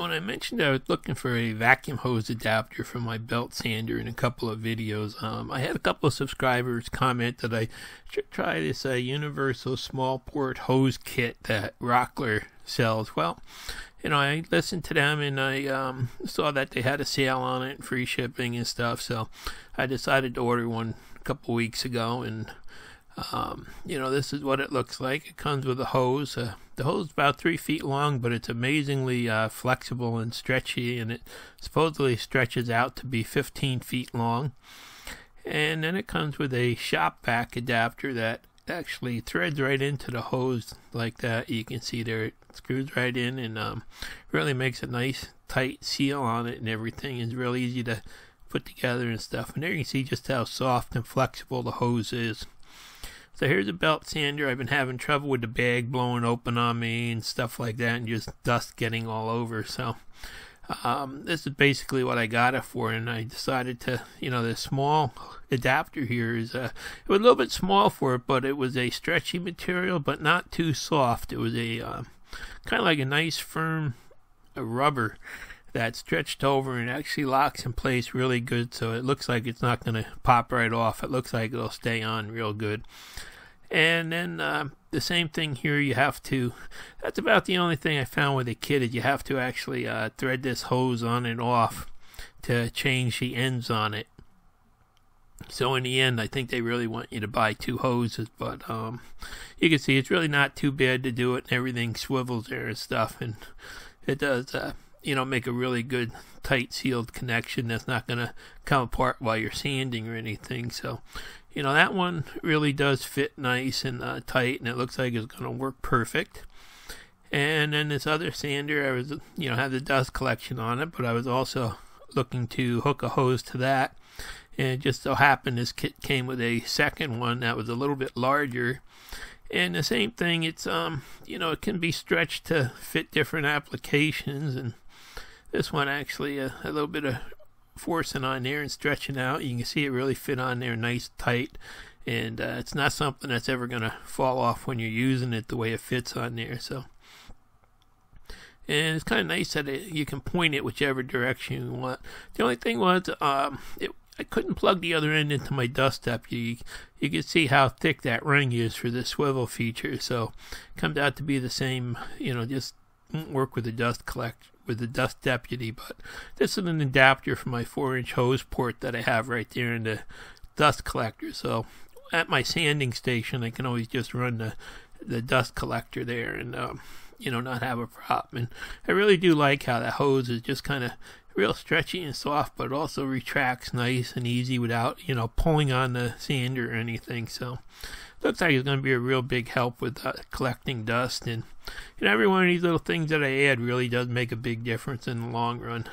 when I mentioned I was looking for a vacuum hose adapter for my belt sander in a couple of videos, I had a couple of subscribers comment that I should try this universal small port hose kit that Rockler sells. Well, I listened to them and I saw that they had a sale on it, free shipping and stuff, so I decided to order one a couple weeks ago. And this is what it looks like. It comes with a hose. The hose is about 3 feet long, but it's amazingly flexible and stretchy, and it supposedly stretches out to be 15 feet long. And then it comes with a shop vac adapter that actually threads right into the hose like that. You can see there it screws right in, and really makes a nice tight seal on it, and everything is real easy to put together and stuff. And there you can see just how soft and flexible the hose is. So here's a belt sander. I've been having trouble with the bag blowing open on me and stuff like that, and just dust getting all over. So this is basically what I got it for, and I decided to, the small adapter here is it was a little bit small for it, but it was a stretchy material, but not too soft. It was a kind of like a nice firm rubber that stretched over and actually locks in place really good, so it looks like it's not going to pop right off. It looks like it'll stay on real good. And then the same thing here, you have to, that's about the only thing I found with the kit, is you have to actually thread this hose on and off to change the ends on it. So in the end, I think they really want you to buy 2 hoses, but you can see it's really not too bad to do it, and everything swivels there and stuff, and it does make a really good tight sealed connection that's not going to come apart while you're sanding or anything. So that one really does fit nice and tight, and it looks like it's going to work perfect. And then this other sander, I was had the dust collection on it, but I was also looking to hook a hose to that, and it just so happened this kit came with a second one that was a little bit larger. And the same thing, it's it can be stretched to fit different applications, and this one actually a little bit of forcing on there and stretching out. You can see it really fit on there nice tight, and it's not something that's ever going to fall off when you're using it the way it fits on there. So, and it's kind of nice that you can point it whichever direction you want. The only thing was I couldn't plug the other end into my dust deputy. You can see how thick that ring is for the swivel feature, so it comes out to be the same, just won't work with the dust deputy. But this is an adapter for my 4-inch hose port that I have right there in the dust collector. So at my sanding station, I can always just run the dust collector there and not have a problem. And I really do like how that hose is just kind of real stretchy and soft, but also retracts nice and easy without pulling on the sander or anything. So looks like it's going to be a real big help with collecting dust, and every one of these little things that I add really does make a big difference in the long run.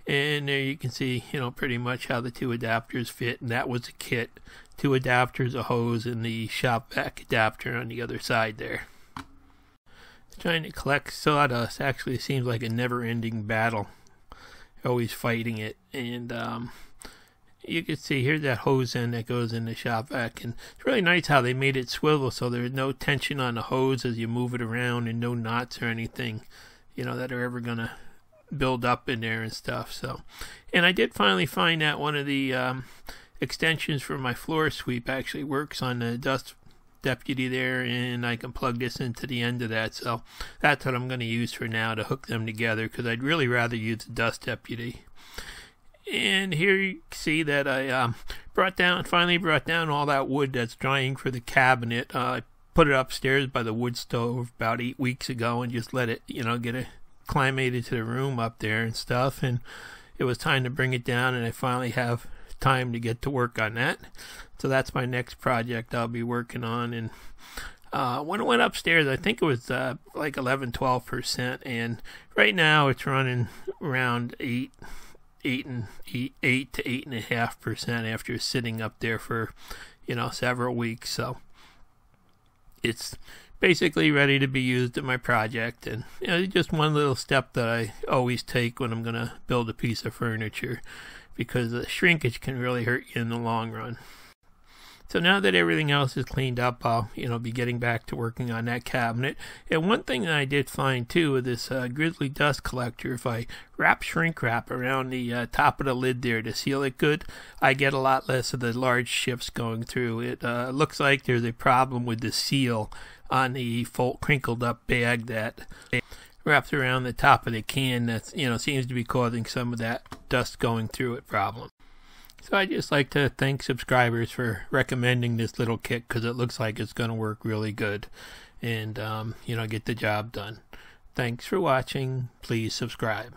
And there you can see pretty much how the 2 adapters fit, and that was a kit. 2 adapters, a hose, and the shop vac adapter on the other side there. Trying to collect sawdust actually seems like a never-ending battle. Always fighting it. And you can see here's that hose end that goes in the shop vac, and it's really nice how they made it swivel so there's no tension on the hose as you move it around, and no knots or anything that are ever gonna build up in there and stuff. So, and I did finally find that one of the extensions for my floor sweep actually works on the dust deputy there, and I can plug this into the end of that. So that's what I'm going to use for now to hook them together, because I'd really rather use the dust deputy. And here you see that I finally brought down all that wood that's drying for the cabinet. I put it upstairs by the wood stove about 8 weeks ago and just let it get acclimated to the room up there and stuff, and it was time to bring it down, and I finally have time to get to work on that. So that's my next project I'll be working on. And when it went upstairs, I think it was like 11-12%, and right now it's running around 8 to 8.5% after sitting up there for several weeks. So it's basically ready to be used in my project, and just one little step that I always take when I'm going to build a piece of furniture, because the shrinkage can really hurt you in the long run. So now that everything else is cleaned up, I'll be getting back to working on that cabinet. And one thing that I did find too with this Grizzly dust collector, if I wrap shrink wrap around the top of the lid there to seal it good, I get a lot less of the large shifts going through. It looks like there's a problem with the seal on the crinkled up bag that wraps around the top of the can. That seems to be causing some of that dust going through it problem. So I'd just like to thank subscribers for recommending this little kit, because it looks like it's going to work really good and get the job done. Thanks for watching. Please subscribe.